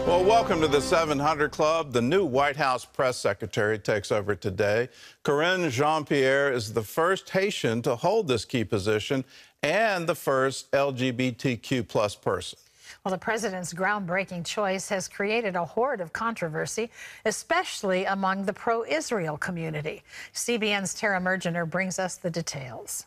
Well, welcome to the 700 Club. The new White House press secretary takes over today. Karine Jean-Pierre is the first Haitian to hold this key position and the first LGBTQ plus person. Well, the president's groundbreaking choice has created a horde of controversy, especially among the pro-Israel community. CBN's Tara Mergener brings us the details.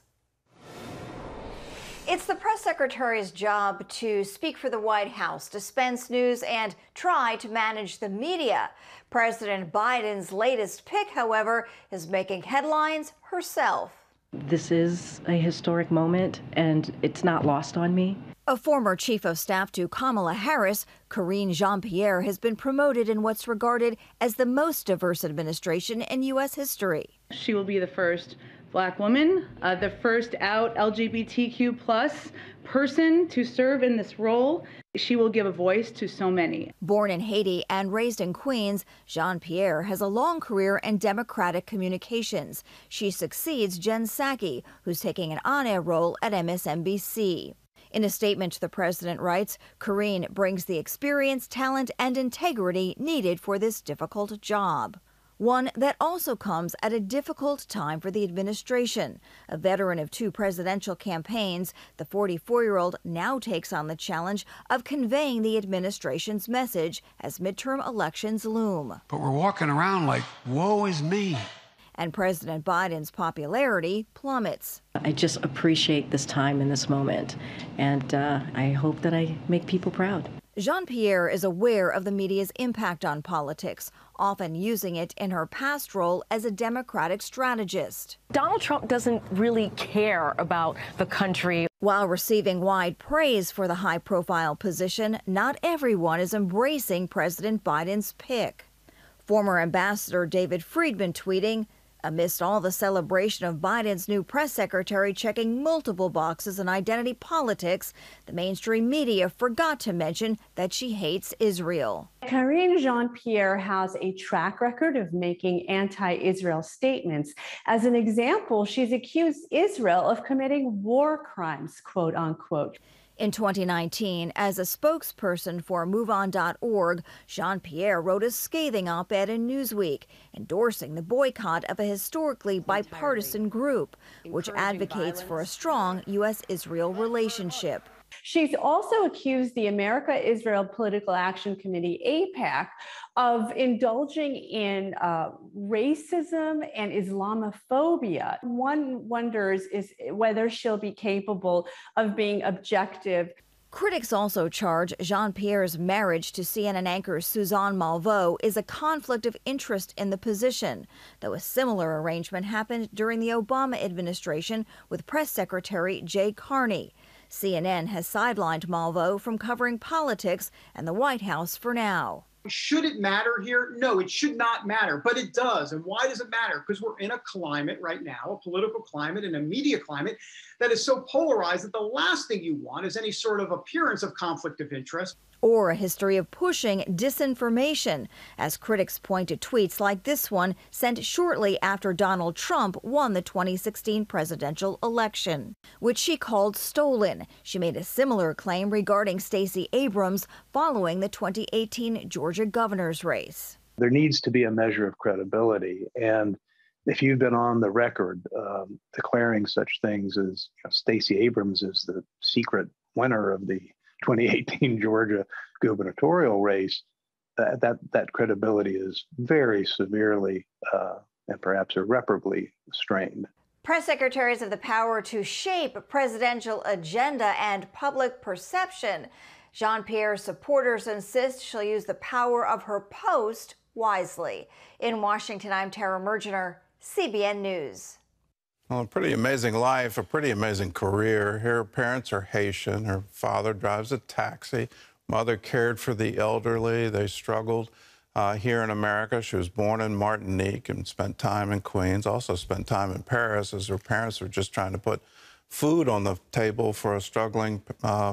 It's the press secretary's job to speak for the White House, dispense news, and try to manage the media. President Biden's latest pick, however, is making headlines herself. This is a historic moment, and it's not lost on me. A former chief of staff to Kamala Harris, Karine Jean-Pierre has been promoted in what's regarded as the most diverse administration in U.S. history. She will be the first Black woman, the first out LGBTQ plus person to serve in this role. She will give a voice to so many. Born in Haiti and raised in Queens, Jean-Pierre has a long career in Democratic communications. She succeeds Jen Psaki, who's taking an on-air role at MSNBC. In a statement, the president writes, Karine brings the experience, talent, and integrity needed for this difficult job. One that also comes at a difficult time for the administration. A veteran of 2 presidential campaigns, the 44-year-old now takes on the challenge of conveying the administration's message as midterm elections loom. But we're walking around like, woe is me. And President Biden's popularity plummets. I just appreciate this time and this moment, and I hope that I make people proud. Jean-Pierre is aware of the media's impact on politics, often using it in her past role as a Democratic strategist. Donald Trump doesn't really care about the country. While receiving wide praise for the high-profile position, not everyone is embracing President Biden's pick. Former Ambassador David Friedman tweeting, amidst all the celebration of Biden's new press secretary checking multiple boxes in identity politics, the mainstream media forgot to mention that she hates Israel. Karine Jean-Pierre has a track record of making anti-Israel statements. As an example, she's accused Israel of committing war crimes, quote unquote. In 2019, as a spokesperson for MoveOn.org, Jean-Pierre wrote a scathing op-ed in Newsweek, endorsing the boycott of a historically bipartisan group, which advocates for a strong U.S.-Israel relationship. She's also accused the America-Israel Political Action Committee, AIPAC, of indulging in racism and Islamophobia. One wonders whether she'll be capable of being objective. Critics also charge Jean-Pierre's marriage to CNN anchor Suzanne Malveaux is a conflict of interest in the position, though a similar arrangement happened during the Obama administration with Press Secretary Jay Carney. CNN has sidelined Malveaux from covering politics and the White House for now. Should it matter here? No, it should not matter, but it does. And why does it matter? Because we're in a climate right now, a political climate and a media climate that is so polarized that the last thing you want is any sort of appearance of conflict of interest. Or a history of pushing disinformation, as critics point to tweets like this one sent shortly after Donald Trump won the 2016 presidential election, which she called stolen. She made a similar claim regarding Stacey Abrams following the 2018 Georgia governor's race. There needs to be a measure of credibility, and if you've been on the record declaring such things as Stacey Abrams is the secret winner of the 2018 Georgia gubernatorial race, that credibility is very severely and perhaps irreparably strained. Press secretaries have the power to shape presidential agenda and public perception. Jean-Pierre's supporters insist she'll use the power of her post wisely. In Washington, I'm Tara Mergener, CBN News. Well, a pretty amazing life, a pretty amazing career. Her parents are Haitian. Her father drives a taxi. Mother cared for the elderly. They struggled here in America. She was born in Martinique and spent time in Queens, also spent time in Paris as her parents were just trying to put food on the table for a struggling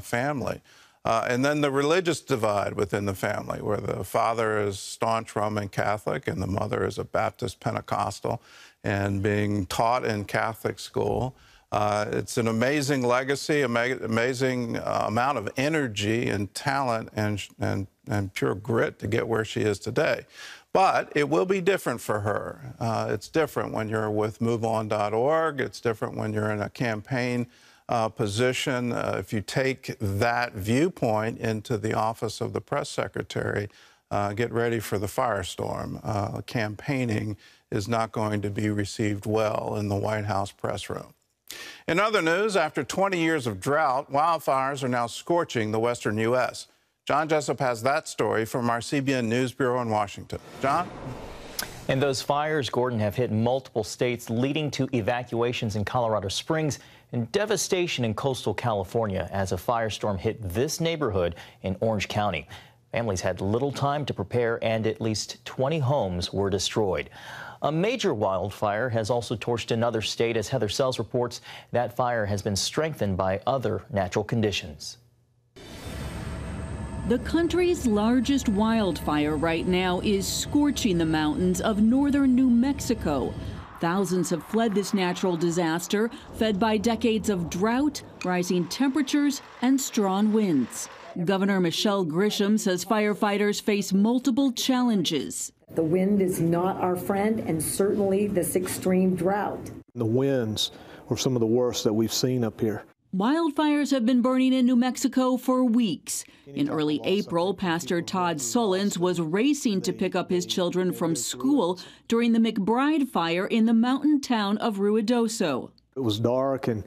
family. And then the religious divide within the family, where the father is staunch Roman Catholic and the mother is a Baptist Pentecostal, and being taught in Catholic school. It's an amazing legacy, amazing amount of energy and talent and pure grit to get where she is today. But it will be different for her. It's different when you're with MoveOn.org. It's different when you're in a campaign position. If you take that viewpoint into the office of the press secretary, get ready for the firestorm. Campaigning is not going to be received well in the White House press room. In other news, after 20 years of drought, wildfires are now scorching the western U.S. John Jessup has that story from our CBN News Bureau in Washington. John? And those fires, Gordon, have hit multiple states, leading to evacuations in Colorado Springs and devastation in coastal California as a firestorm hit this neighborhood in Orange County. Families had little time to prepare, and at least 20 homes were destroyed. A major wildfire has also torched another state. As Heather Sells reports, that fire has been strengthened by other natural conditions. The country's largest wildfire right now is scorching the mountains of northern New Mexico. Thousands have fled this natural disaster, fed by decades of drought, rising temperatures, and strong winds. Governor Michelle Grisham says firefighters face multiple challenges. The wind is not our friend, and certainly this extreme drought. The winds were some of the worst that we've seen up here. Wildfires have been burning in New Mexico for weeks. In early April, Pastor Todd Sullins was racing to pick up his children from school during the McBride fire in the mountain town of Ruidoso. It was dark, and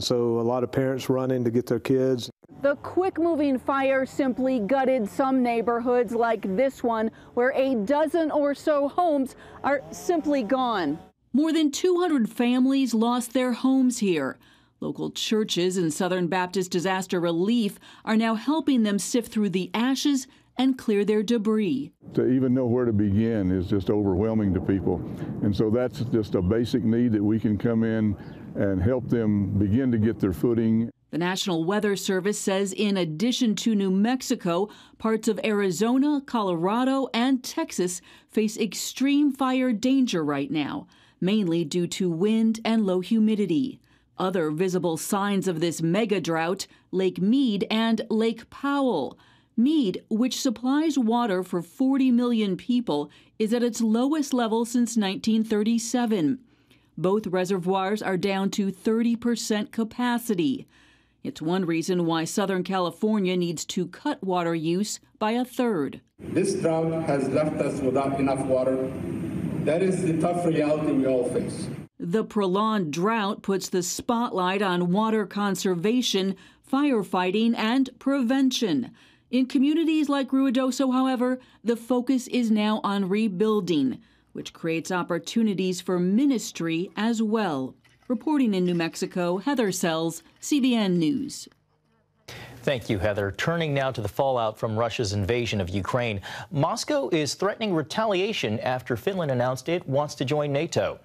so a lot of parents running to get their kids. The quick-moving fire simply gutted some neighborhoods like this one, where a dozen or so homes are simply gone. More than 200 families lost their homes here. Local churches and Southern Baptist Disaster Relief are now helping them sift through the ashes and clear their debris. To even know where to begin is just overwhelming to people. And so that's just a basic need that we can come in and help them begin to get their footing. The National Weather Service says in addition to New Mexico, parts of Arizona, Colorado, and Texas face extreme fire danger right now, mainly due to wind and low humidity. Other visible signs of this mega drought, Lake Mead and Lake Powell. Mead, which supplies water for 40 million people, is at its lowest level since 1937. Both reservoirs are down to 30% capacity. It's one reason why Southern California needs to cut water use by a third. This drought has left us without enough water. That is the tough reality we all face. The prolonged drought puts the spotlight on water conservation, firefighting, and prevention. In communities like Ruidoso, however, the focus is now on rebuilding, which creates opportunities for ministry as well. Reporting in New Mexico, Heather Sells, CBN News. Thank you, Heather. Turning now to the fallout from Russia's invasion of Ukraine. Moscow is threatening retaliation after Finland announced it wants to join NATO.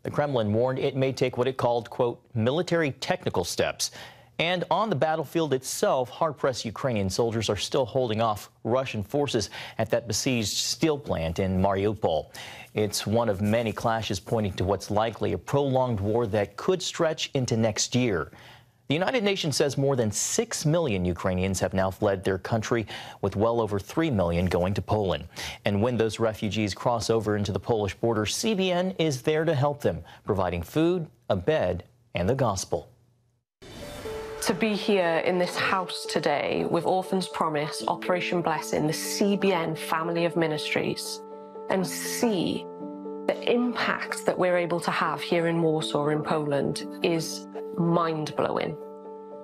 The Kremlin warned it may take what it called, quote, military technical steps. And on the battlefield itself, hard-pressed Ukrainian soldiers are still holding off Russian forces at that besieged steel plant in Mariupol. It's one of many clashes pointing to what's likely a prolonged war that could stretch into next year. The United Nations says more than 6 million Ukrainians have now fled their country, with well over 3 million going to Poland. And when those refugees cross over into the Polish border, CBN is there to help them, providing food, a bed, and the gospel. To be here in this house today with Orphans Promise, Operation Blessing, the CBN family of ministries, and see the impact that we're able to have here in Warsaw in Poland is mind-blowing.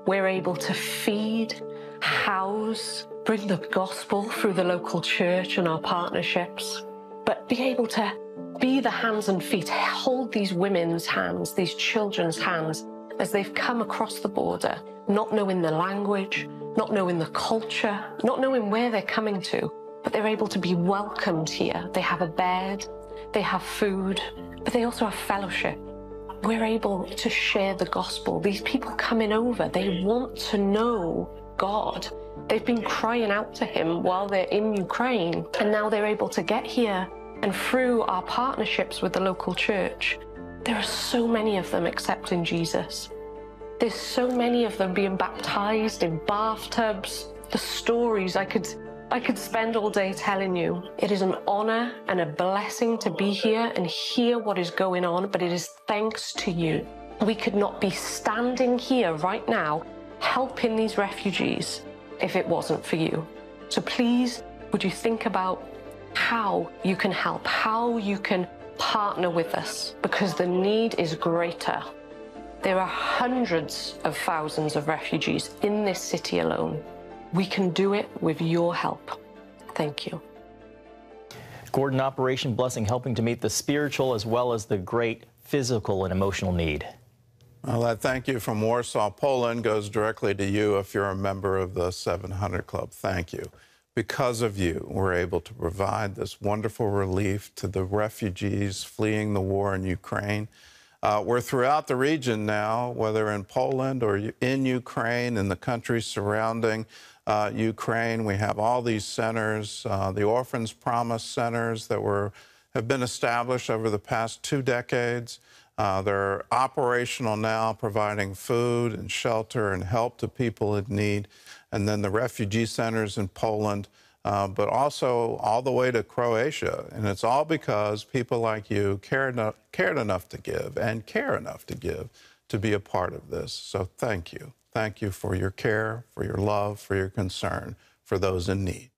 We're able to feed, house, bring the gospel through the local church and our partnerships, but be able to be the hands and feet, hold these women's hands, these children's hands, as they've come across the border, not knowing the language, not knowing the culture, not knowing where they're coming to, but they're able to be welcomed here. They have a bed, they have food, but they also have fellowship. We're able to share the gospel. These people coming over, they want to know God. They've been crying out to him while they're in Ukraine, and now they're able to get here. And through our partnerships with the local church, there are so many of them accepting Jesus. There's so many of them being baptized in bathtubs. The stories I could spend all day telling you. It is an honor and a blessing to be here and hear what is going on, but it is thanks to you. We could not be standing here right now helping these refugees if it wasn't for you. So please, would you think about how you can help, how you can partner with us, because the need is greater. There are hundreds of thousands of refugees in this city alone. We can do it with your help. Thank you. Gordon, Operation Blessing helping to meet the spiritual as well as the great physical and emotional need. Well, that thank you from Warsaw, Poland goes directly to you if you're a member of the 700 Club. Thank you. Because of you, we're able to provide this wonderful relief to the refugees fleeing the war in Ukraine. We're throughout the region now, whether in Poland or in Ukraine, in the countries surrounding Ukraine. We have all these centers, the Orphans Promise centers that have been established over the past 2 decades. They're operational now, providing food and shelter and help to people in need. And then the refugee centers in Poland, but also all the way to Croatia. And it's all because people like you cared enough to give and care enough to give to be a part of this. So thank you. Thank you for your care, for your love, for your concern for those in need.